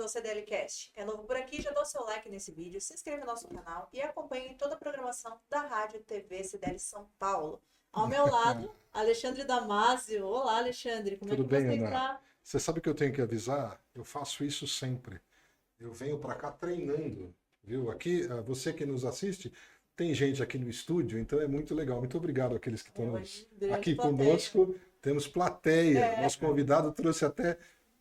CDLcast. É novo por aqui? Já dá o seu like nesse vídeo, se inscreva no nosso canal e acompanhe toda a programação da Rádio TV CDL São Paulo. Ao meu lado, Alexandre Damasio. Olá, Alexandre, como Tudo é que bem, você Ana? está? Você sabe que eu tenho que avisar? Eu faço isso sempre. Eu venho para cá treinando, viu? Aqui, você que nos assiste, tem gente aqui no estúdio, então é muito legal. Muito obrigado àqueles que estão Hoje, grande aqui plateia. conosco. Temos plateia. É. Nosso convidado trouxe até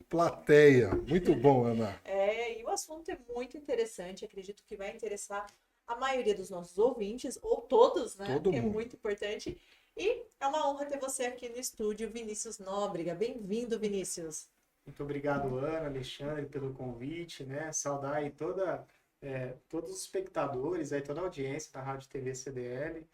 plateia. Muito bom, Ana. E o assunto é muito interessante, acredito que vai interessar a maioria dos nossos ouvintes, ou todos, né? Todo Que é mundo. muito importante. E é uma honra ter você aqui no estúdio, Vinícius Nóbrega. Bem-vindo, Vinícius. Muito obrigado, Ana, Alexandre, pelo convite, né? Saudar aí todos os espectadores, aí toda a audiência da Rádio TV CDL.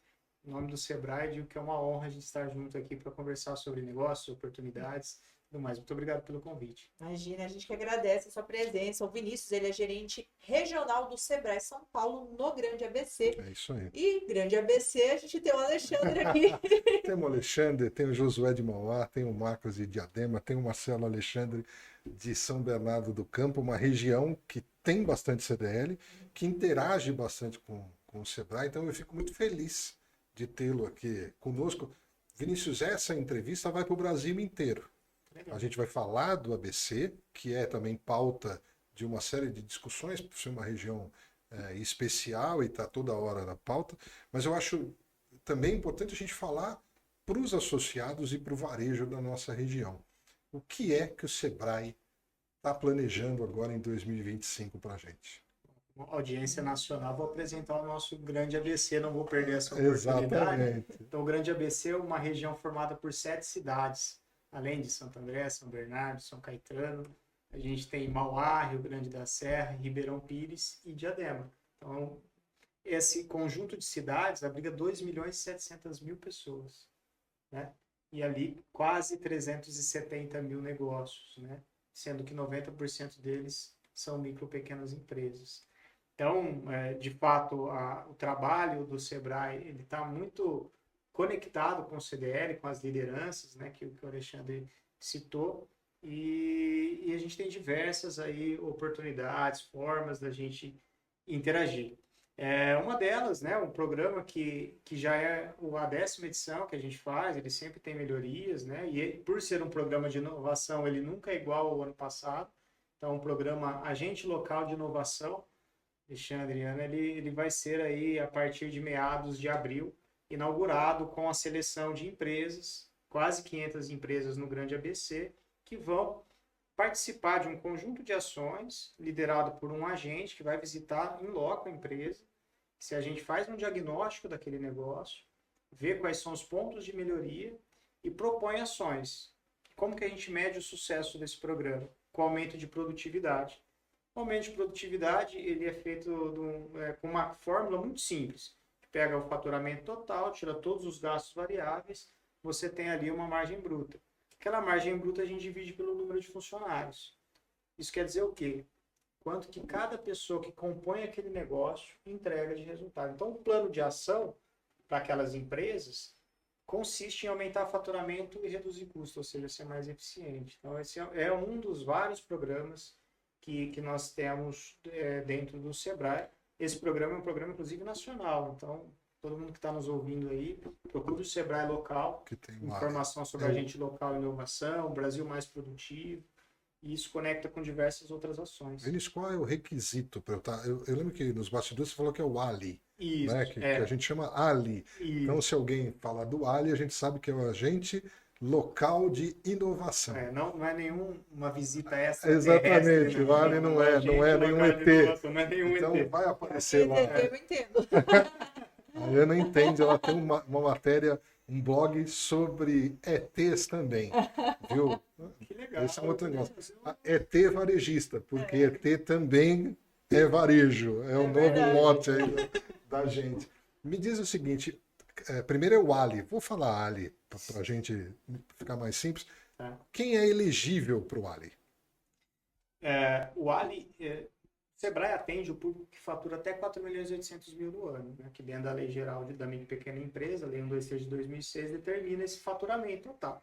Em nome do Sebrae, digo que é uma honra a gente estar junto aqui para conversar sobre negócios, oportunidades e tudo mais. Muito obrigado pelo convite. Imagina, a gente que agradece a sua presença. O Vinícius, ele é gerente regional do Sebrae São Paulo, no Grande ABC. É isso aí. E Grande ABC, a gente tem o Alexandre aqui. Tem o Alexandre, tem o Josué de Mauá, tem o Marcos de Diadema, tem o Marcelo Alexandre de São Bernardo do Campo, uma região que tem bastante CDL, que interage bastante com o Sebrae, então eu fico muito feliz de tê-lo aqui conosco. Vinícius, essa entrevista vai para o Brasil inteiro. Legal. A gente vai falar do ABC, que é também pauta de uma série de discussões, por ser uma região especial e está toda hora na pauta, mas eu acho também importante a gente falar para os associados e para o varejo da nossa região. O que é que o Sebrae está planejando agora em 2025 para a gente? Audiência nacional, vou apresentar o nosso Grande ABC, não vou perder essa oportunidade. Exatamente. Então, o Grande ABC é uma região formada por 7 cidades, além de Santo André, São Bernardo, São Caetano. A gente tem Mauá, Rio Grande da Serra, Ribeirão Pires e Diadema. Então, esse conjunto de cidades abriga 2.700.000 pessoas, né? E ali quase 370 mil negócios, né? Sendo que 90% deles são micro e pequenas empresas. Então, de fato, o trabalho do Sebrae ele está muito conectado com o CDL, com as lideranças, né, que o Alexandre citou, e a gente tem diversas aí oportunidades, formas da gente interagir. Uma delas, né, um programa que já é a 10ª edição que a gente faz, ele sempre tem melhorias, né, e por ser um programa de inovação, ele nunca é igual ao ano passado. Então, um programa Agente Local de Inovação, Alexandre e Ana, ele vai ser aí a partir de meados de abril, inaugurado com a seleção de empresas, quase 500 empresas no Grande ABC, que vão participar de um conjunto de ações liderado por um agente que vai visitar em loco a empresa. Se a gente faz um diagnóstico daquele negócio, vê quais são os pontos de melhoria e propõe ações. Como que a gente mede o sucesso desse programa? Com aumento de produtividade. O aumento de produtividade ele é feito com uma fórmula muito simples. Pega o faturamento total, tira todos os gastos variáveis, você tem ali uma margem bruta. Aquela margem bruta a gente divide pelo número de funcionários. Isso quer dizer o quê? Quanto que cada pessoa que compõe aquele negócio entrega de resultado. Então, o plano de ação para aquelas empresas consiste em aumentar o faturamento e reduzir custos, ou seja, ser mais eficiente. Então, esse é um dos vários programas que nós temos dentro do Sebrae. Esse programa é um programa, inclusive, nacional. Então, todo mundo que está nos ouvindo aí, procure o Sebrae local, Que tem informação sobre agente local e inovação, Brasil mais produtivo, e isso conecta com diversas outras ações. Vinícius, qual é o requisito para eu estar? Eu lembro que nos bastidores você falou que é o Ali, Isso, né? Que a gente chama Ali. Isso. Então, se alguém falar do Ali, a gente sabe que é o agente local de inovação. Não é nenhuma visita extra. Exatamente, o Ali não é nenhum ET. Não é nenhum Então ET. vai aparecer lá. Eu entendo. A Ana entende, ela tem uma matéria, um blog sobre ETs também, viu? Que legal. Esse é um outro negócio. A ET varejista, porque ET também é varejo, é o novo verdade. mote aí da gente. Me diz o seguinte, primeiro é o Ali, vou falar Ali, para a gente ficar mais simples. Tá. Quem é elegível para o Ali? O Ali, Sebrae atende o público que fatura até 4.800.000 no ano, né, que dentro da Lei Geral da Micro e Pequena Empresa, Lei 123 de 2006, determina esse faturamento total.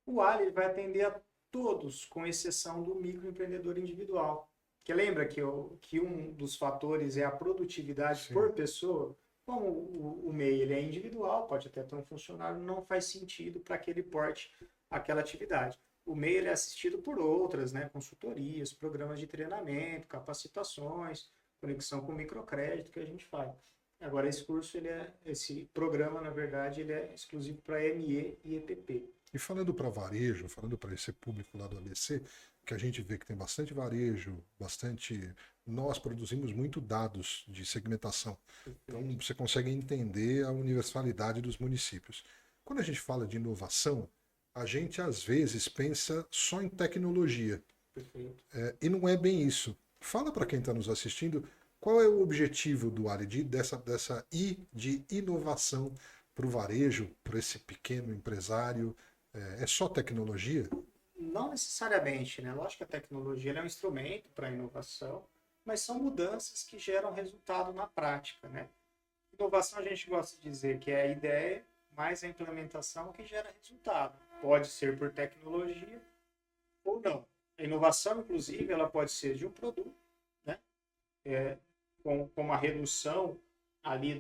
O Ali vai atender a Todos, com exceção do microempreendedor individual. Que lembra que um dos fatores é a produtividade Sim. por pessoa? Como o MEI ele é individual, pode até ter um funcionário, não faz sentido para que ele porte aquela atividade. O MEI ele é assistido por outras, né, consultorias, programas de treinamento, capacitações, conexão com microcrédito que a gente faz. Agora, esse programa, na verdade, ele é exclusivo para ME e EPP. E falando para varejo, falando para esse público lá do ABC, que a gente vê que tem bastante varejo, bastante. Nós produzimos muito dados de segmentação. Então você consegue entender a universalidade dos municípios. Quando a gente fala de inovação, a gente às vezes pensa só em tecnologia. Perfeito. E não é bem isso. Fala para quem está nos assistindo qual é o objetivo do ARID dessa I de inovação para o varejo, para esse pequeno empresário. É só tecnologia? Não necessariamente, né? Lógico que a tecnologia ela é um instrumento para a inovação, mas são mudanças que geram resultado na prática, né? Inovação a gente gosta de dizer que é a ideia mais a implementação que gera resultado. Pode ser por tecnologia ou não. A inovação, inclusive, ela pode ser de um produto, né? Com uma redução ali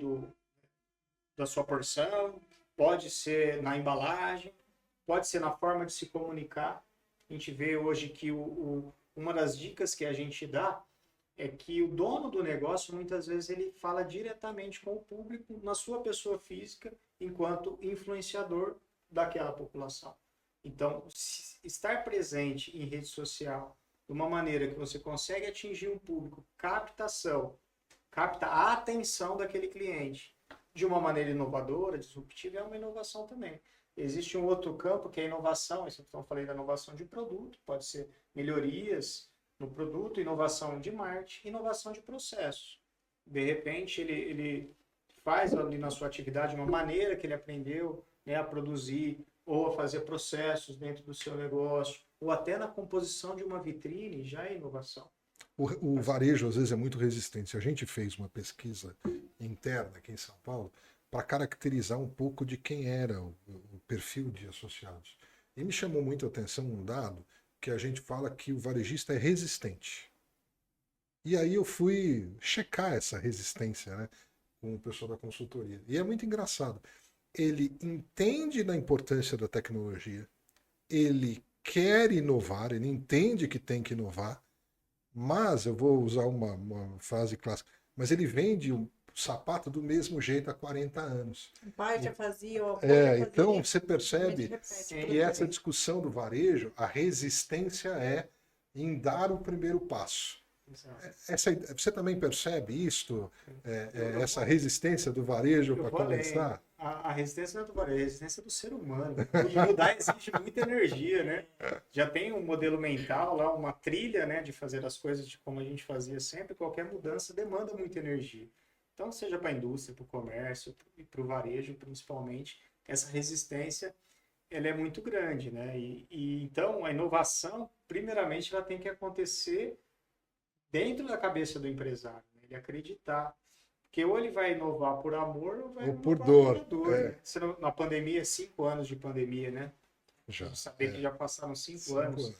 da sua porção, pode ser na embalagem, pode ser na forma de se comunicar. A gente vê hoje que uma das dicas que a gente dá é que o dono do negócio, muitas vezes, ele fala diretamente com o público na sua pessoa física, enquanto influenciador daquela população. Então, estar presente em rede social de uma maneira que você consegue atingir um público, capta a atenção daquele cliente de uma maneira inovadora, disruptiva, é uma inovação também. Existe um outro campo que é a inovação, então eu falei da inovação de produto, pode ser melhorias no produto, inovação de marketing, inovação de processo. De repente, ele faz ali na sua atividade uma maneira que ele aprendeu, né, a produzir ou a fazer processos dentro do seu negócio, ou até na composição de uma vitrine, já é inovação. O varejo, às vezes, é muito resistente. A gente fez uma pesquisa interna aqui em São Paulo para caracterizar um pouco de quem era o perfil de associados. E me chamou muito a atenção um dado que a gente fala que o varejista é resistente. E aí eu fui checar essa resistência, né, com o pessoal da consultoria. E é muito engraçado. Ele entende da importância da tecnologia, ele quer inovar, ele entende que tem que inovar, mas, eu vou usar uma frase clássica, mas ele vende o sapato do mesmo jeito há 40 anos. O pai já fazia, o avô já fazia. Então você percebe repete, que essa discussão do varejo, a resistência é em dar o primeiro passo. Você também percebe isto? Essa resistência do varejo para começar? A resistência não é do varejo, a resistência é do ser humano. Mudar exige muita energia, né? Já tem um modelo mental lá, uma trilha, né, de fazer as coisas de como a gente fazia sempre. Qualquer mudança demanda muita energia. Então, seja para a indústria, para o comércio e para o varejo, principalmente, essa resistência ela é muito grande, né? Então, a inovação, primeiramente, ela tem que acontecer dentro da cabeça do empresário, né? Ele acreditar. Porque ou ele vai inovar por amor ou vai ou inovar por dor. Né? Na pandemia, 5 anos de pandemia, né? Já. Saber que já passaram 5 anos.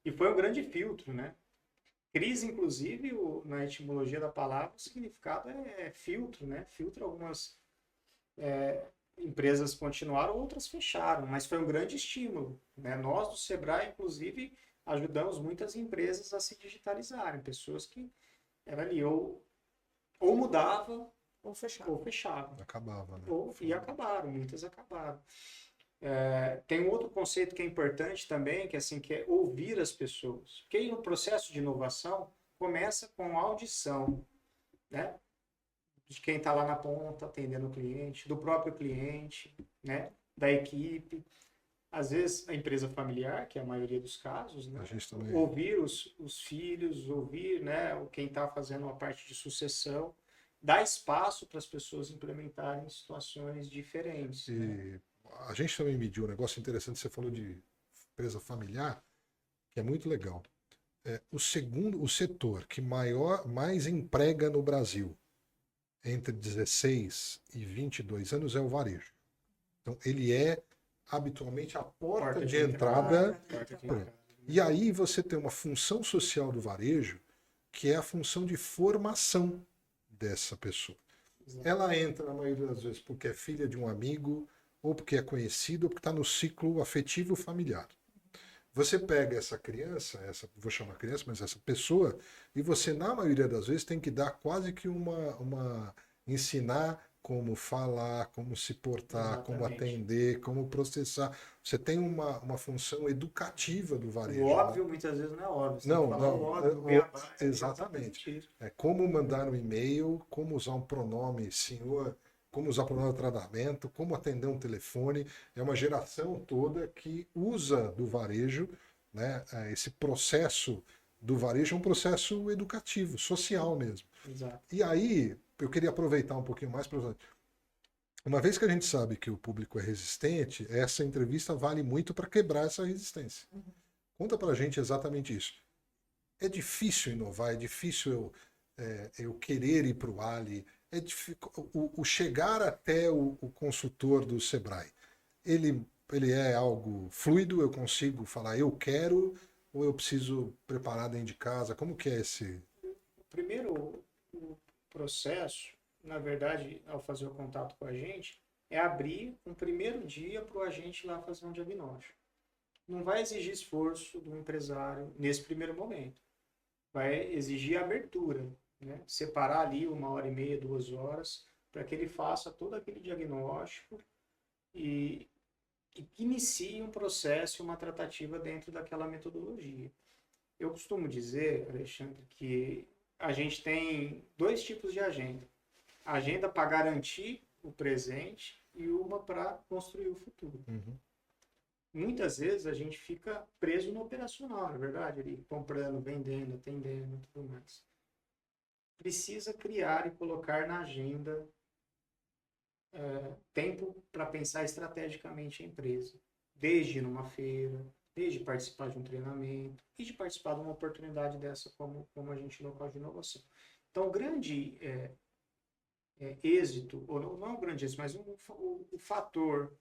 E foi um grande filtro, né? Crise, inclusive, na etimologia da palavra, o significado é filtro, né? Filtro, algumas empresas continuaram, outras fecharam, mas foi um grande estímulo, né? Nós, do Sebrae, inclusive, ajudamos muitas empresas a se digitalizarem, pessoas que eram ali ou mudavam ou fechavam. Acabava, né? E acabaram, muitas acabaram. Tem um outro conceito que é importante também, que é ouvir as pessoas. Porque aí no processo de inovação começa com audição, né? De quem está lá na ponta atendendo o cliente, do próprio cliente, né? Da equipe. Às vezes a empresa familiar, que é a maioria dos casos, né? Ouvir os filhos, ouvir, né, quem está fazendo uma parte de sucessão, dar espaço para as pessoas implementarem situações diferentes. Né? A gente também mediu um negócio interessante, você falou de empresa familiar, que é muito legal. O setor que mais emprega no Brasil, entre 16 e 22 anos, é o varejo. Então, ele é habitualmente a porta de entrada. E aí você tem uma função social do varejo, que é a função de formação dessa pessoa. Ela entra, na maioria das vezes, porque é filha de um amigo, ou porque é conhecido, ou porque está no ciclo afetivo familiar. Você pega essa criança, vou chamar criança, mas essa pessoa, e você, na maioria das vezes, tem que dar quase que ensinar como falar, como se portar, como atender, como processar. Você tem uma função educativa do varejo. O óbvio, muitas vezes, não é óbvio. Você tem que falar o óbvio, exatamente. É como mandar um e-mail, como usar um pronome senhor, como usar pronome de tratamento, como atender um telefone. É uma geração toda que usa do varejo, né? Esse processo do varejo é um processo educativo, social mesmo. Exato. E aí, eu queria aproveitar um pouquinho mais para... Uma vez que a gente sabe que o público é resistente, essa entrevista vale muito para quebrar essa resistência. Conta para a gente exatamente isso. É difícil inovar, é difícil eu querer ir para o Ali, o chegar até o consultor do Sebrae. Ele é algo fluido, eu consigo falar eu quero, ou eu preciso preparar dentro de casa? Como que é esse... Primeiro, o processo, na verdade, ao fazer o contato com a gente, é abrir um primeiro dia para o agente lá fazer um diagnóstico. Não vai exigir esforço do empresário nesse primeiro momento. Vai exigir abertura, né? Separar ali 1h30, 2 horas, para que ele faça todo aquele diagnóstico e que inicie um processo, uma tratativa dentro daquela metodologia. Eu costumo dizer, Alexandre, que a gente tem 2 tipos de agenda. A agenda para garantir o presente e uma para construir o futuro. Muitas vezes a gente fica preso no operacional, na verdade, ali, comprando, vendendo, atendendo e tudo mais. Precisa criar e colocar na agenda tempo para pensar estrategicamente a empresa. Desde numa feira, desde participar de um treinamento e de participar de uma oportunidade dessa como agente local de inovação. Então, o grande êxito, ou não o grande êxito, mas o fator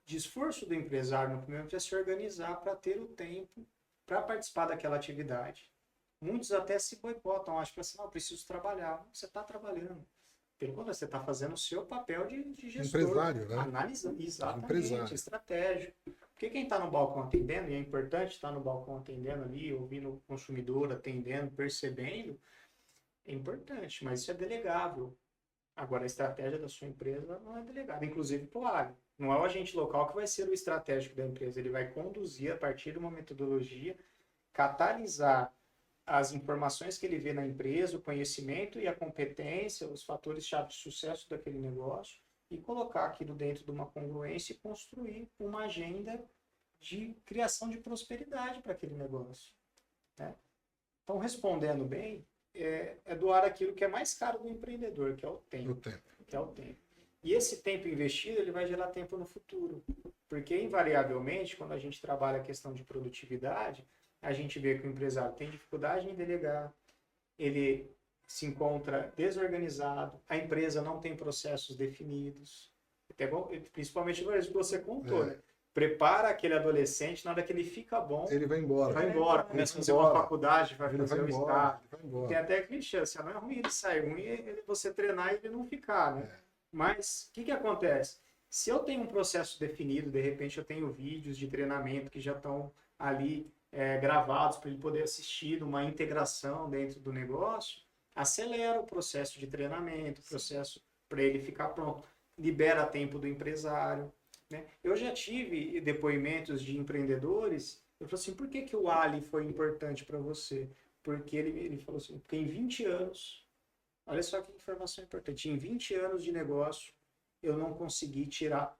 de esforço do empresário no primeiro momento é se organizar para ter o tempo para participar daquela atividade. Muitos até se boicotam, acham assim, não, eu preciso trabalhar. Você está trabalhando. Pelo contrário, você está fazendo o seu papel de gestor. Empresário, né? Analisando, exatamente, empresário. estratégico. Porque quem está no balcão atendendo, e é importante estar no balcão atendendo ali, ouvindo o consumidor, atendendo, percebendo, é importante, mas isso é delegável. Agora, a estratégia da sua empresa não é delegada, inclusive para o área. Não é o agente local que vai ser o estratégico da empresa, ele vai conduzir a partir de uma metodologia, catalisar as informações que ele vê na empresa, o conhecimento e a competência, os fatores-chave de sucesso daquele negócio, e colocar aquilo dentro de uma congruência e construir uma agenda de criação de prosperidade para aquele negócio, né? Então, respondendo bem, é doar aquilo que é mais caro do empreendedor, que é o tempo. Que é o tempo. E esse tempo investido, ele vai gerar tempo no futuro. Porque, invariavelmente, quando a gente trabalha a questão de produtividade, a gente vê que o empresário tem dificuldade em delegar, ele se encontra desorganizado, a empresa não tem processos definidos. Até bom, principalmente no que você contou, né? Prepara aquele adolescente, na hora que ele fica bom, ele vai embora. Começa a fazer uma faculdade, vai fazer o estágio. Tem até clichê, assim, não é ruim ele sair, ruim é você treinar e ele não ficar, né? Mas, o que acontece? Se eu tenho um processo definido, de repente eu tenho vídeos de treinamento que já estão ali gravados para ele poder assistir, uma integração dentro do negócio, acelera o processo de treinamento, o processo para ele ficar pronto, libera tempo do empresário, né? Eu já tive depoimentos de empreendedores, eu falei assim, por que o Ali foi importante para você? Porque ele falou assim, porque em 20 anos, olha só que informação importante, em 20 anos de negócio, eu não consegui tirar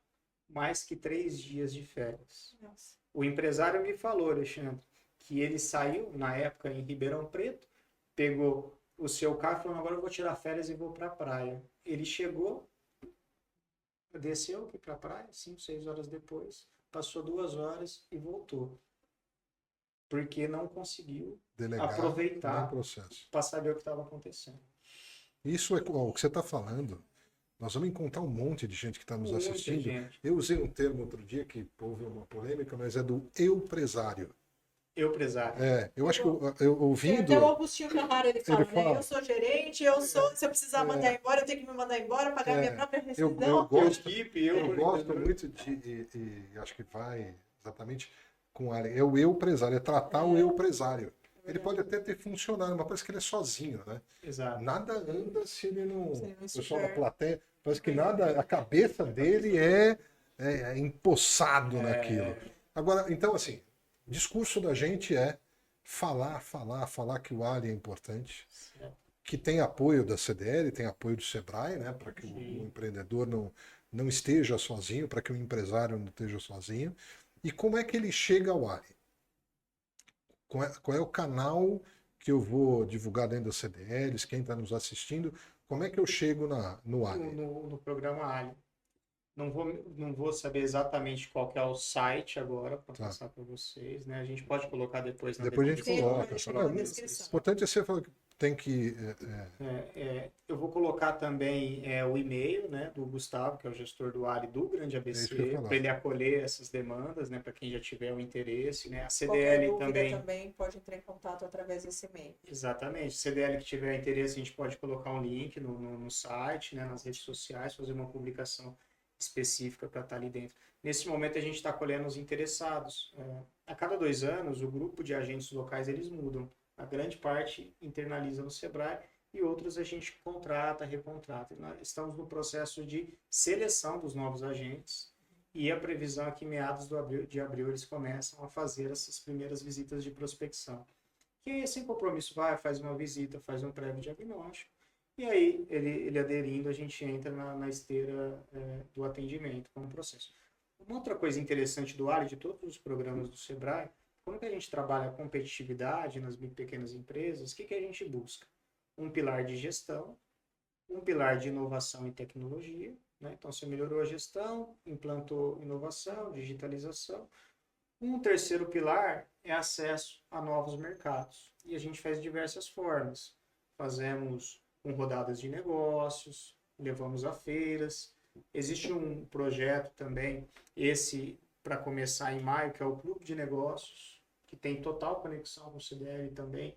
mais que 3 dias de férias. Nossa. O empresário me falou, Alexandre, que ele saiu, na época, em Ribeirão Preto, pegou o seu carro e falou, agora eu vou tirar férias e vou para a praia. Ele chegou, desceu aqui para a praia, 5, 6 horas depois, passou 2 horas e voltou. Porque não conseguiu aproveitar para saber o que estava acontecendo. Isso é o que você está falando. Nós vamos encontrar um monte de gente que está nos assistindo. Eu usei um termo outro dia que houve uma polêmica, mas é do eupresário. Eu empresário. Eu acho que eu Tem ouvindo. até o Augustinho Carrara, ele fala, Ele fala. né? Eu sou gerente, se eu precisar mandar embora, eu tenho que me mandar embora, pagar minha própria Eu rescisão. gosto, Equipe, eu gosto muito e acho que vai exatamente com a é o eu empresário, é tratar o eu empresário. Ele pode até ter funcionário, mas parece que ele é sozinho, né? Exato. Nada anda se ele não. Se ele não O pessoal da estiver. plateia, parece que nada, a cabeça dele é empossado naquilo. Agora, então, assim, o discurso da gente é falar que o Ali é importante, que tem apoio da CDL, tem apoio do Sebrae, né, para que o empreendedor não esteja sozinho, para que o empresário não esteja sozinho. E como é que ele chega ao Ali? Qual é o canal que eu vou divulgar dentro das CDLs? Quem está nos assistindo? Como é que eu chego no Ali? No programa Ali. Não vou saber exatamente qual que é o site agora para passar para vocês, né? A gente pode colocar depois na Depois a gente descrição. coloca. Deixa Não, na o descrição. importante é você falar que tem que. Eu vou colocar também o e-mail, né, do Gustavo, que é o gestor do Ali do Grande isso que eu ABC, ia falar. para ele acolher essas demandas, né, para quem já tiver o interesse, né? A Qualquer CDL dúvida também. pode entrar em contato através desse e-mail. Exatamente. CDL que tiver interesse, a gente pode colocar um link no site, né, nas redes sociais, fazer uma publicação específica para estar ali dentro. Nesse momento, a gente está acolhendo os interessados. A cada 2 anos, o grupo de agentes locais, eles mudam. A grande parte internaliza no Sebrae e outros a gente contrata, recontrata. Nós estamos no processo de seleção dos novos agentes e a previsão é que meados de abril eles começam a fazer essas primeiras visitas de prospecção. Que sem compromisso faz uma visita, faz um prévio diagnóstico e aí ele aderindo a gente entra na esteira do atendimento como processo. Uma outra coisa interessante do Ali, de todos os programas do Sebrae, quando a gente trabalha a competitividade nas pequenas empresas, o que a gente busca? Um pilar de gestão, um pilar de inovação e tecnologia, né? Então, você melhorou a gestão, implantou inovação, digitalização. Um terceiro pilar é acesso a novos mercados. E a gente faz de diversas formas. Fazemos com rodadas de negócios, levamos a feiras. Existe um projeto também, esse para começar em maio, que é o Clube de Negócios, que tem total conexão com o CDL também,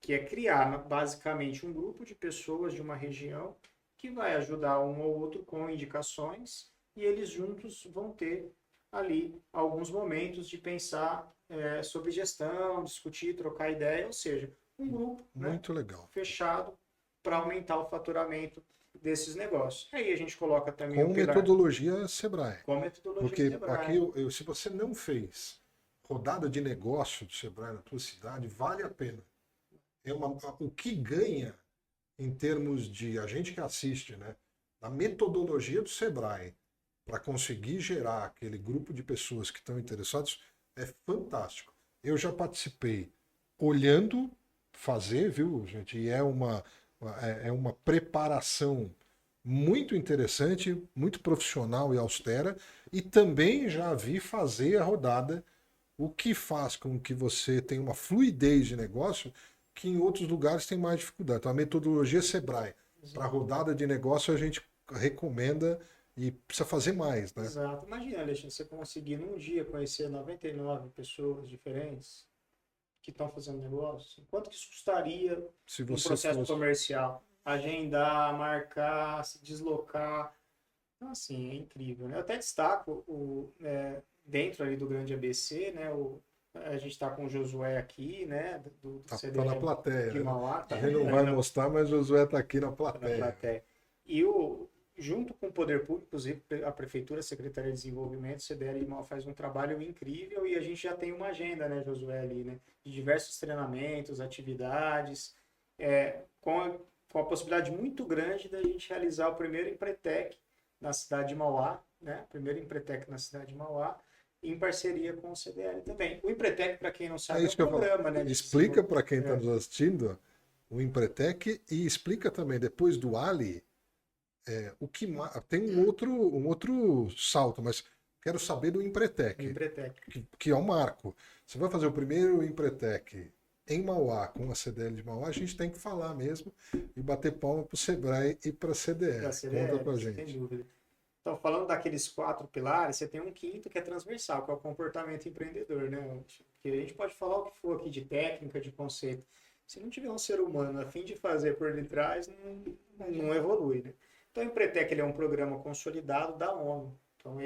que é criar basicamente um grupo de pessoas de uma região que vai ajudar um ou outro com indicações e eles juntos vão ter ali alguns momentos de pensar sobre gestão, discutir, trocar ideia, ou seja, um grupo Muito legal. fechado para aumentar o faturamento desses negócios. Aí a gente coloca também Com metodologia Sebrae. Com metodologia Porque Sebrae. aqui, se você não fez rodada de negócio do Sebrae na tua cidade, vale a pena. O que ganha em termos de a gente que assiste, né, a metodologia do Sebrae para conseguir gerar aquele grupo de pessoas que estão interessados é fantástico. Eu já participei olhando fazer, viu, gente? E é uma preparação muito interessante, muito profissional e austera, e também já vi fazer a rodada, o que faz com que você tenha uma fluidez de negócio que em outros lugares tem mais dificuldade. Então a metodologia Sebrae para rodada de negócio a gente recomenda e precisa fazer mais, né? Exato. Imagina, Alexandre, você conseguir num dia conhecer 99 pessoas diferentes que estão fazendo negócio. Quanto que isso custaria Se um você processo comercial? Agendar, marcar, se deslocar. Então, assim, é incrível, né? Eu até destaco dentro ali do Grande ABC, né? A gente está com o Josué aqui, né? Do tá CDL na plateia. de Mauá. A gente não vai mostrar, mas o Josué está aqui na plateia. E junto com o Poder Público, inclusive a Prefeitura, a Secretaria de Desenvolvimento, o CDL de Mauá faz um trabalho incrível e a gente já tem uma agenda, né, Josué, ali, né? De diversos treinamentos, atividades, com a possibilidade muito grande da gente realizar o primeiro Empretec na cidade de Mauá, né? Primeiro Empretec na cidade de Mauá, em parceria com o CDL também. O Empretec, para quem não sabe, isso que um programa, né? Explica para quem está nos assistindo o Empretec e explica também, depois do Ali, o que tem um outro salto, mas quero saber do Empretec, que é um marco. Você vai fazer o primeiro Empretec em Mauá, com a CDL de Mauá, a gente tem que falar mesmo e bater palma para o Sebrae e para a CDL. Conta para a gente. Sem dúvida. Então, falando daqueles 4 pilares, você tem um quinto que é transversal, que é o comportamento empreendedor, né? Que a gente pode falar o que for aqui de técnica, de conceito. Se não tiver um ser humano a fim de fazer por detrás, não evolui, né? Então, o Empretec ele é um programa consolidado da ONU. Então,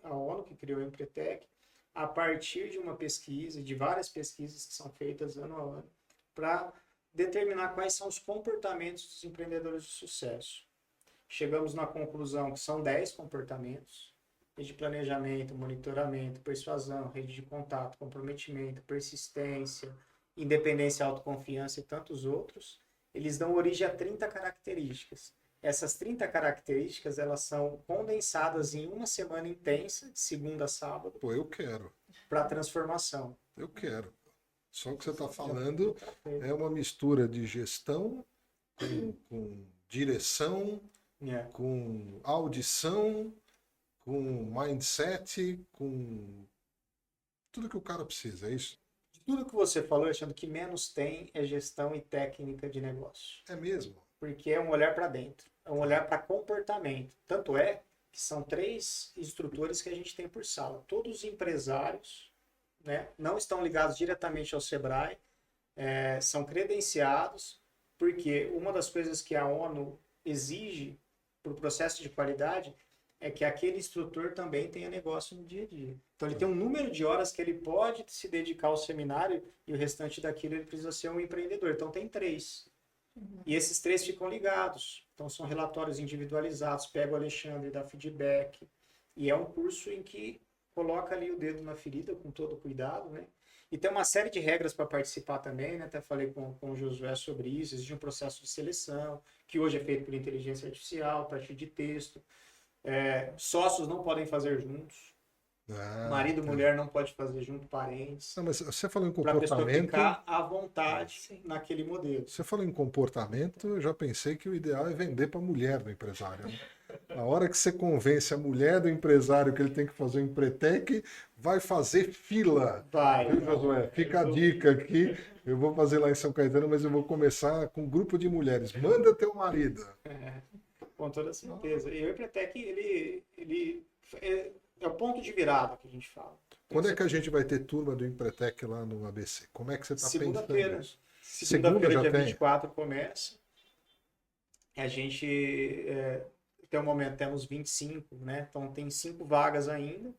a ONU que criou o Empretec, a partir de uma pesquisa, de várias pesquisas que são feitas ano a ano, para determinar quais são os comportamentos dos empreendedores de sucesso. Chegamos na conclusão que são 10 comportamentos, de planejamento, monitoramento, persuasão, rede de contato, comprometimento, persistência, independência, autoconfiança e tantos outros. Eles dão origem a 30 características. Essas 30 características, elas são condensadas em uma semana intensa, de segunda a sábado. Pô, eu quero. Para transformação. Eu quero. Só o que você está falando é uma mistura de gestão com direção, com audição, com mindset, com tudo que o cara precisa, é isso? Tudo que você falou, Alexandre, que menos tem é gestão e técnica de negócio. É mesmo? Porque é um olhar para dentro, é um olhar para comportamento. Tanto é que são 3 instrutores que a gente tem por sala. Todos os empresários, né, não estão ligados diretamente ao Sebrae, são credenciados, porque uma das coisas que a ONU exige para o processo de qualidade é que aquele instrutor também tenha negócio no dia a dia. Então ele tem um número de horas que ele pode se dedicar ao seminário e o restante daquilo ele precisa ser um empreendedor. Então tem 3. E esses 3 ficam ligados. Então são relatórios individualizados, pega o Alexandre, dá feedback. E é um curso em que coloca ali o dedo na ferida com todo cuidado, né? E tem uma série de regras para participar também, né? Até falei com o Josué sobre isso. Existe um processo de seleção, que hoje é feito por inteligência artificial, a partir de texto. Sócios não podem fazer juntos. Marido e mulher não pode fazer junto, parentes. Não, mas você falou em Para a pessoa comportamento. ficar à vontade naquele modelo. Você falou em comportamento, eu já pensei que o ideal é vender para a mulher do empresário. Né? Na hora que você convence a mulher do empresário que ele tem que fazer um Empretec, vai fazer fila. Vai. Viu, Josué? Fica a dica aqui. Eu vou fazer lá em São Caetano, mas eu vou começar com um grupo de mulheres. Manda teu marido. Com toda certeza. E o Empretec, ele é o ponto de virada que a gente fala. Quando é que a gente vai ter turma do Empretec lá no ABC? Como é que você está pensando? Segunda-feira. Nisso? Segunda-feira, dia tem? 24, começa. A gente, até o momento, temos 25, né? Então tem 5 vagas ainda.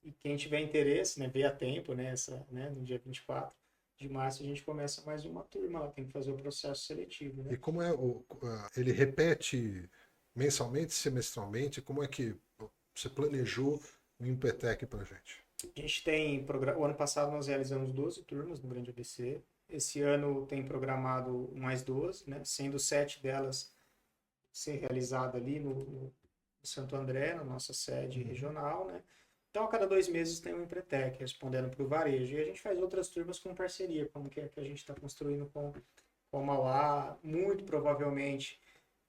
E quem tiver interesse, né, ver a tempo, né, no dia 24 de março, a gente começa mais uma turma. Ela tem que fazer o processo seletivo. Né? E como é ele repete mensalmente, semestralmente? Como é que você planejou o Empretec para a gente? A gente tem, o ano passado nós realizamos 12 turmas no Grande ABC. Esse ano tem programado mais 12, né? Sendo 7 delas ser realizada ali no Santo André, na nossa sede regional, né? Então, a cada 2 meses tem um Empretec, respondendo para o varejo. E a gente faz outras turmas com parceria, como que a gente está construindo com o Mauá, muito provavelmente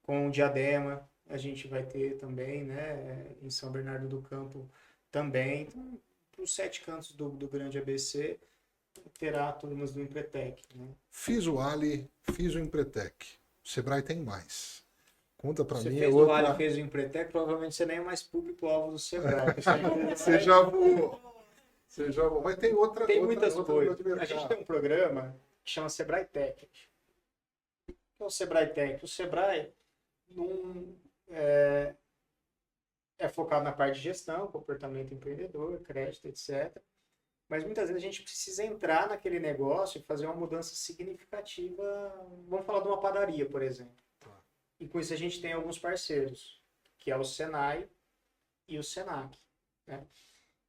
com o Diadema, a gente vai ter também, né? Em São Bernardo do Campo também. Então, para os 7 cantos do Grande ABC, terá turmas do Empretec. Né? Fiz o Ali, fiz o Empretec. O Sebrae tem mais. Conta para mim. Você fez o Ali, fez o Empretec, provavelmente você nem é mais público-alvo do Sebrae. Você já voou. Mas tem outra. Tem muitas coisas. A gente tem um programa que chama Sebrae Tech. O que é o Sebrae Tech? O Sebrae é focado na parte de gestão, comportamento empreendedor, crédito, etc. Mas muitas vezes a gente precisa entrar naquele negócio e fazer uma mudança significativa. Vamos falar de uma padaria, por exemplo. E com isso a gente tem alguns parceiros, que é o Senai e o Senac. Né?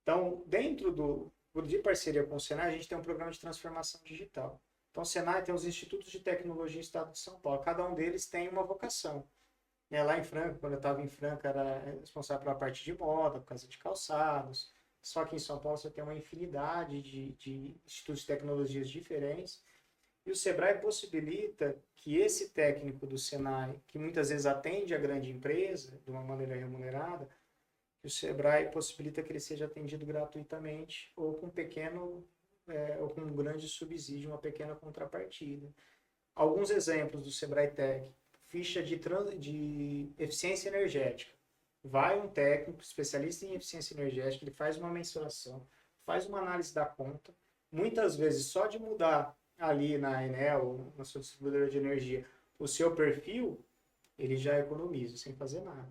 Então, dentro de parceria com o Senai, a gente tem um programa de transformação digital. Então, o Senai tem os Institutos de Tecnologia do Estado de São Paulo. Cada um deles tem uma vocação. Lá em Franca, quando eu estava em Franca, era responsável pela parte de moda, por causa de calçados. Só que em São Paulo você tem uma infinidade de institutos de tecnologias diferentes. E o Sebrae possibilita que esse técnico do Senai, que muitas vezes atende a grande empresa de uma maneira remunerada, que o Sebrae possibilita que ele seja atendido gratuitamente ou com ou com um grande subsídio, uma pequena contrapartida. Alguns exemplos do Sebrae Tech: ficha de eficiência energética. vai um técnico especialista em eficiência energética, ele faz uma mensuração, faz uma análise da conta. Muitas vezes, só de mudar ali na Enel, na sua distribuidora de energia, o seu perfil, ele já economiza, sem fazer nada.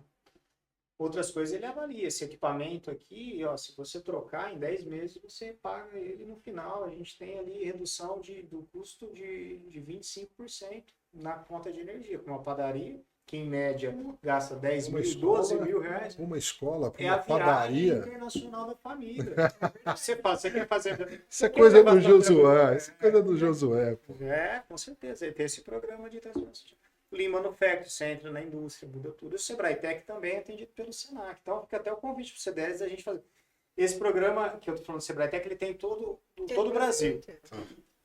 Outras coisas ele avalia. Esse equipamento aqui, ó, se você trocar em 10 meses, você paga ele no final. A gente tem ali redução do custo de 25% na conta de energia. Com uma padaria, que em média gasta 10 mil, 12 mil reais. Uma escola, é uma a padaria. viagem internacional da família. Você quer fazer... Isso é coisa do Josué. Isso é coisa do Josué. Pô. Com certeza. Ele tem esse programa de transformação. Lean Manufacturing, você entra na indústria, muda tudo. E o Sebrae Tech também é atendido pelo Senac. Então, fica até o convite para o C10 da gente fazer. Esse programa que eu estou falando do Sebrae Tech, ele tem todo o Brasil.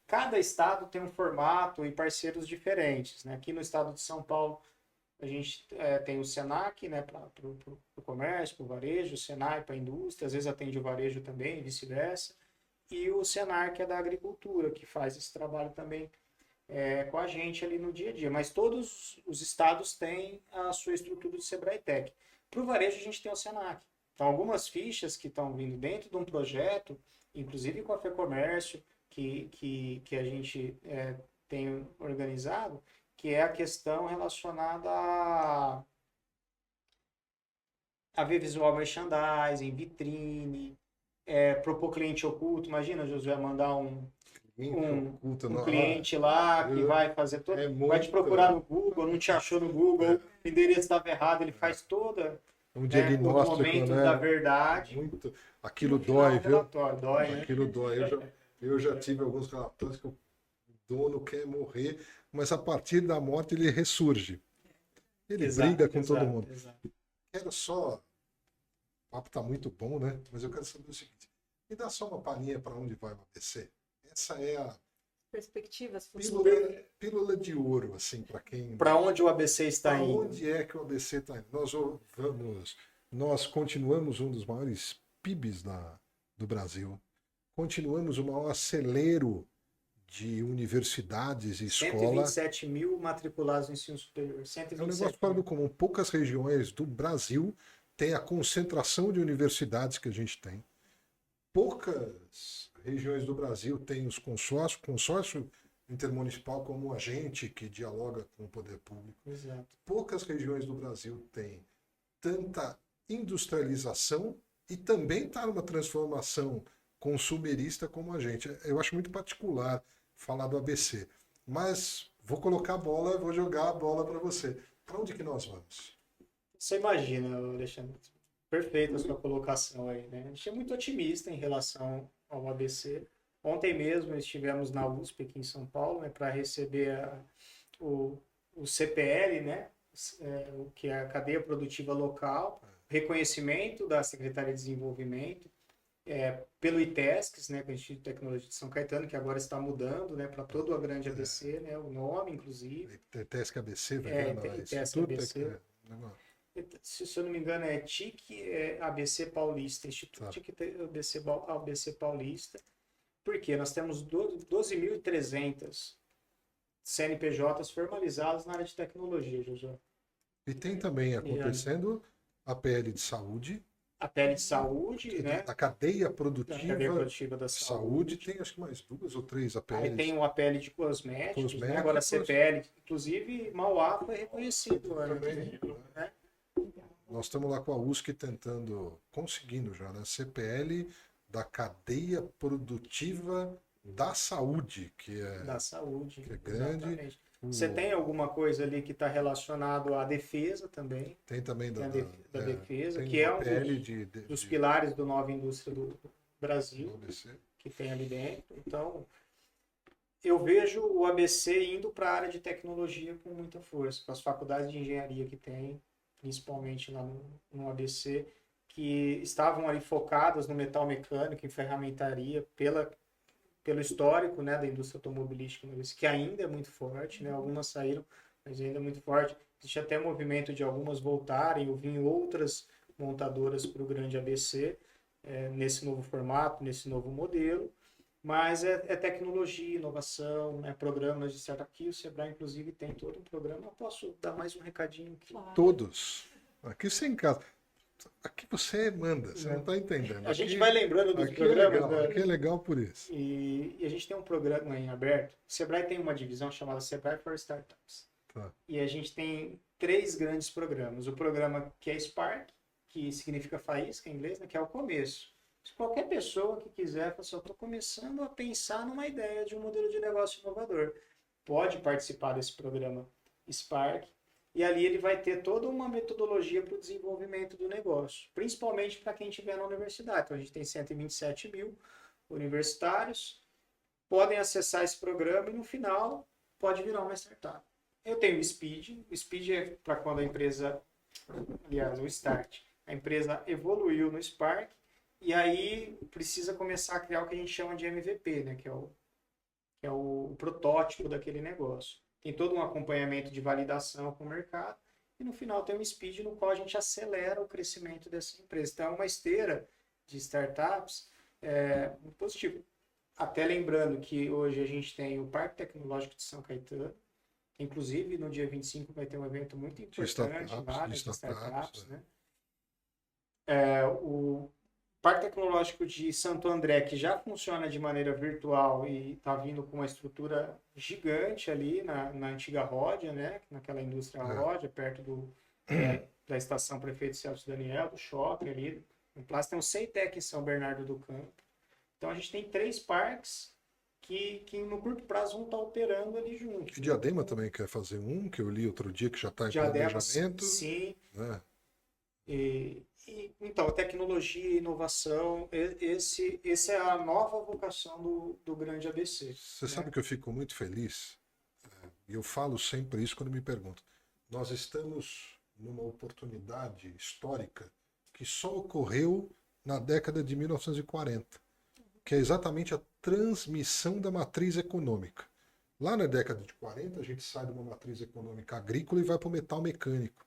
Cada estado tem um formato e parceiros diferentes. Né? Aqui no estado de São Paulo, a gente tem o Senac, né, para o comércio, para o varejo, o Senai para a indústria, às vezes atende o varejo também, e vice-versa. E o Senar, que é da agricultura, que faz esse trabalho também com a gente ali no dia a dia. Mas todos os estados têm a sua estrutura do Sebrae Tech. Para o varejo, a gente tem o Senac. Então, algumas fichas que estão vindo dentro de um projeto, inclusive com a FEComércio, que a gente tem organizado, que é a questão relacionada a ver visual merchandising, vitrine, propor cliente oculto. Imagina, Josué, mandar um cliente lá que vai fazer todo, vai te procurar no Google, não te achou no Google, o endereço estava errado, ele faz toda um diagnóstico, o momento né? da verdade. Muito. Aquilo dói, viu? Dói, né? Aquilo dói. Eu já tive alguns relatórios que o dono quer morrer, mas a partir da morte ele ressurge. Ele briga com todo mundo. Exato. Quero só... O papo está muito bom, né? Mas eu quero saber o seguinte. Me dá só uma palhinha para onde vai o ABC. Essa é a perspectivas futuras. Pílula de ouro, assim, para quem... Para onde o ABC está indo? Para onde é que o ABC está indo? Nós continuamos um dos maiores PIBs do Brasil. Continuamos o maior celeiro de universidades e escolas. 127 mil matriculados no ensino superior. 127 é um negócio fora do comum. Poucas regiões do Brasil têm a concentração de universidades que a gente tem. Poucas regiões do Brasil têm os consórcio intermunicipal como um agente que dialoga com o poder público. Exato. Poucas regiões do Brasil têm tanta industrialização e também está numa transformação consumerista como a gente. Eu acho muito particular falar do ABC, mas vou colocar a bola, vou jogar a bola para você. Para onde que nós vamos? Você imagina, Alexandre, perfeita a sua colocação aí, né? A gente é muito otimista em relação ao ABC. Ontem mesmo estivemos na USP aqui em São Paulo, né, para receber o CPL, né, que é a cadeia produtiva local, reconhecimento da Secretaria de Desenvolvimento, pelo ITESCS, né, que é o Instituto de Tecnologia de São Caetano, que agora está mudando, né, para todo o grande ABC, né, o nome, inclusive. ITESC ABC, vai ITESC ABC. Se eu não me engano, é TIC ABC Paulista, Instituto TIC ABC Paulista. Porque nós temos 12.300 CNPJs formalizados na área de tecnologia, Josué. E tem também acontecendo a PL de saúde. A PL de saúde, né? A cadeia produtiva da saúde. Tem acho que mais 2 ou 3 APLs. Aí tem uma APL de cosméticos, né? Agora a CPL, inclusive Mauá foi reconhecido. Também, né? Nós estamos lá com a USC conseguindo já, né? CPL da cadeia produtiva da saúde, que é grande. Exatamente. Você tem alguma coisa ali que está relacionado à defesa também? Tem também da defesa, tem que é um dos pilares do Nova Indústria do Brasil, que tem ali dentro. Então, eu vejo o ABC indo para a área de tecnologia com muita força, com as faculdades de engenharia que tem, principalmente lá no ABC, que estavam ali focadas no metal mecânico, em ferramentaria, pelo histórico, né, da indústria automobilística, que ainda é muito forte, né, algumas saíram, mas ainda é muito forte. Existe até movimento de algumas voltarem ou vir outras montadoras para o grande ABC, nesse novo formato, nesse novo modelo, mas é tecnologia, inovação, programas de startup. Aqui o Sebrae, inclusive, tem todo um programa. Eu posso dar mais um recadinho aqui? Claro. Todos. Aqui sem casa. aqui você manda, você não está entendendo. A gente Aqui- vai lembrando dos aqui programas. é legal, né? aqui é legal por isso. E a gente tem um programa em aberto. O Sebrae tem uma divisão chamada Sebrae for Startups. Tá. E a gente tem 3 grandes programas. O programa que é Spark, que significa faísca em inglês, né, que é o começo. Se qualquer pessoa que quiser, fala assim, eu estou começando a pensar numa ideia de um modelo de negócio inovador, pode participar desse programa Spark. E ali ele vai ter toda uma metodologia para o desenvolvimento do negócio, principalmente para quem estiver na universidade. Então a gente tem 127 mil universitários, podem acessar esse programa e no final pode virar uma startup. Eu tenho o Speed. O Speed é para quando a empresa, aliás, o Start, a empresa evoluiu no Spark e aí precisa começar a criar o que a gente chama de MVP, né? Que é o protótipo daquele negócio. Tem todo um acompanhamento de validação com o mercado e no final tem um Speed no qual a gente acelera o crescimento dessa empresa. Então é uma esteira de startups muito positivo. Até lembrando que hoje a gente tem o Parque Tecnológico de São Caetano, que inclusive no dia 25 vai ter um evento muito importante lá, de startups, né? O Parque Tecnológico de Santo André, que já funciona de maneira virtual e está vindo com uma estrutura gigante ali na antiga Ródia, né? Naquela indústria Ródia, perto da estação Prefeito Celso Daniel, do shopping ali. No Plástico tem um Ceitec em São Bernardo do Campo. Então a gente tem 3 parques que no curto prazo vão estar operando ali juntos. E Diadema também quer fazer um, que eu li outro dia, que já está em Diadema, planejamento. sim. Né? Então, tecnologia e inovação, esse é a nova vocação do grande ABC. Você sabe que eu fico muito feliz, e eu falo sempre isso quando me perguntam. Nós estamos numa oportunidade histórica que só ocorreu na década de 1940, que é exatamente a transmissão da matriz econômica. Lá na década de 40, a gente sai de uma matriz econômica agrícola e vai para o metal mecânico.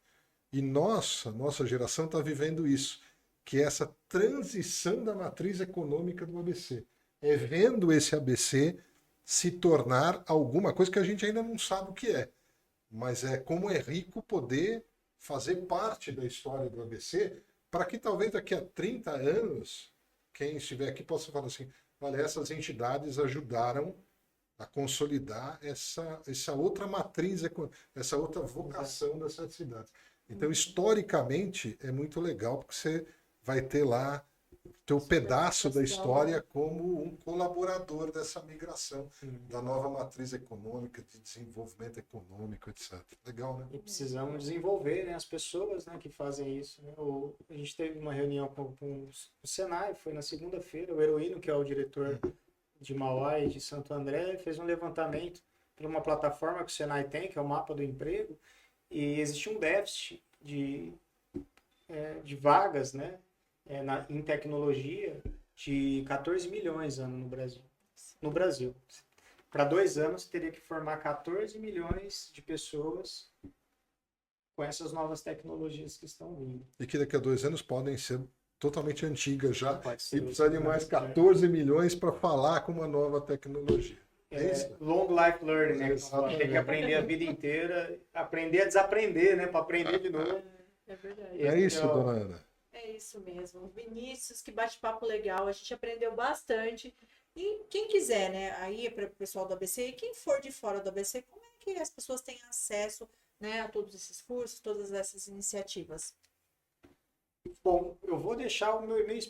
E nossa geração está vivendo isso, que é essa transição da matriz econômica do ABC. É vendo esse ABC se tornar alguma coisa que a gente ainda não sabe o que é. Mas é como é rico poder fazer parte da história do ABC, para que talvez daqui a 30 anos, quem estiver aqui possa falar assim, olha, essas entidades ajudaram a consolidar essa outra matriz, essa outra vocação dessas cidades. Então, historicamente, é muito legal, porque você vai ter lá teu pedaço da história como um colaborador dessa migração, da nova matriz econômica, de desenvolvimento econômico, etc. Legal, né? E precisamos desenvolver, né, as pessoas, né, que fazem isso. Né? A gente teve uma reunião com o Senai, foi na segunda-feira, o Heroíno, que é o diretor de Mauá e de Santo André, fez um levantamento para uma plataforma que o Senai tem, que é o Mapa do Emprego, e existe um déficit de vagas, né, em tecnologia de 14 milhões ano no Brasil. No Brasil. Para 2 anos, teria que formar 14 milhões de pessoas com essas novas tecnologias que estão vindo. E que daqui a 2 anos podem ser totalmente antigas já, Pode ser e precisar de mais 14 milhões para falar com uma nova tecnologia. É isso? Long life learning, né? Tem que aprender a vida inteira, aprender a desaprender, né? Para aprender de novo. É verdade. É isso, dona Ana. É isso mesmo. Vinícius, que bate-papo legal. A gente aprendeu bastante. E quem quiser, né? Aí para o pessoal do ABC, e quem for de fora do ABC, como é que as pessoas têm acesso, né, a todos esses cursos, todas essas iniciativas? Bom, eu vou deixar o meu e-mail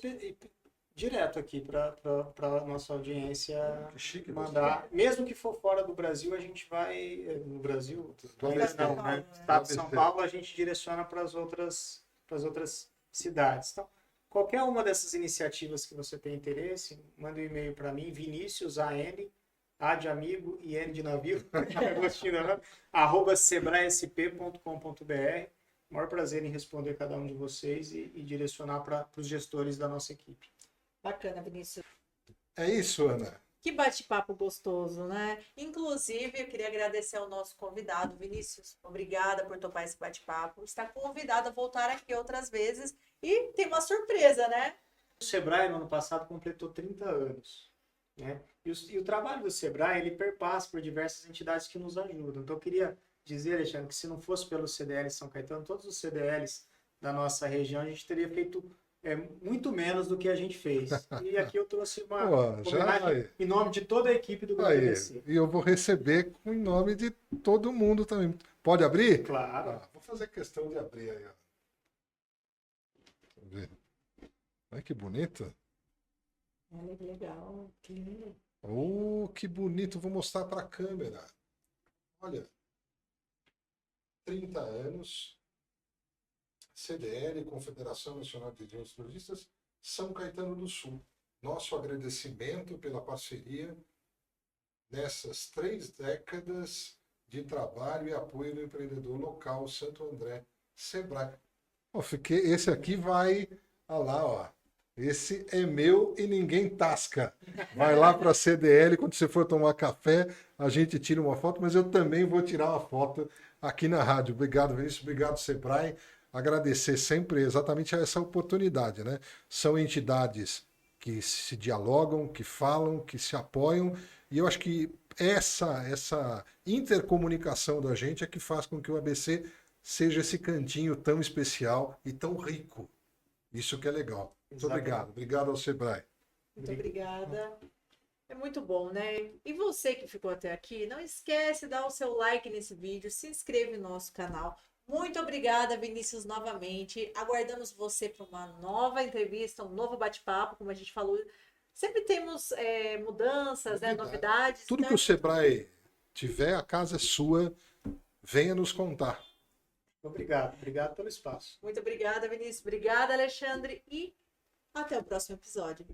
direto aqui para a nossa audiência chique, mandar. Mesmo que for fora do Brasil, a gente vai. No Brasil, ainda não, né? No estado de São Paulo, a gente direciona para as outras cidades. Então, qualquer uma dessas iniciativas que você tem interesse, manda um e-mail para mim, Vinícius, A de amigo e N de navio, @sebraesp.com.br. Maior prazer em responder cada um de vocês e direcionar para os gestores da nossa equipe. Bacana, Vinícius. É isso, Ana. Que bate-papo gostoso, né? Inclusive, eu queria agradecer ao nosso convidado, Vinícius. Obrigada por topar esse bate-papo. Está convidado a voltar aqui outras vezes. E tem uma surpresa, né? O Sebrae, no ano passado, completou 30 anos. Né? E o trabalho do Sebrae, ele perpassa por diversas entidades que nos ajudam. Então, eu queria dizer, Alexandre, que se não fosse pelo CDL São Caetano, todos os CDLs da nossa região, a gente teria feito muito menos do que a gente fez. E aqui eu trouxe uma homenagem em nome de toda a equipe do Grupo ABC. E eu vou receber em nome de todo mundo também. Pode abrir? Claro. Vou fazer questão de abrir aí. Ó. Deixa eu ver. Olha que bonito. Olha que legal, que lindo. Oh, que bonito. Vou mostrar para a câmera. Olha. 30 anos. CDL, Confederação Nacional de Genealogistas, São Caetano do Sul. Nosso agradecimento pela parceria nessas 3 décadas de trabalho e apoio do empreendedor local Santo André, Sebrae. Esse aqui vai, olha lá, ó. Esse é meu e ninguém tasca. Vai lá para a CDL, quando você for tomar café, a gente tira uma foto, mas eu também vou tirar uma foto aqui na rádio. Obrigado, Vinícius. Obrigado, Sebrae. Agradecer sempre exatamente a essa oportunidade, né? São entidades que se dialogam, que falam, que se apoiam, e eu acho que essa intercomunicação da gente é que faz com que o ABC seja esse cantinho tão especial e tão rico. Isso que é legal. Muito obrigado. Obrigado ao Sebrae. Muito obrigada. É muito bom, né? E você que ficou até aqui, não esquece de dar o seu like nesse vídeo, se inscreve no nosso canal. Muito obrigada, Vinícius, novamente. Aguardamos você para uma nova entrevista, um novo bate-papo, como a gente falou. Sempre temos mudanças, né, novidades. Tudo que o Sebrae tiver, a casa é sua. Venha nos contar. Obrigado. Obrigado pelo espaço. Muito obrigada, Vinícius. Obrigada, Alexandre. E até o próximo episódio.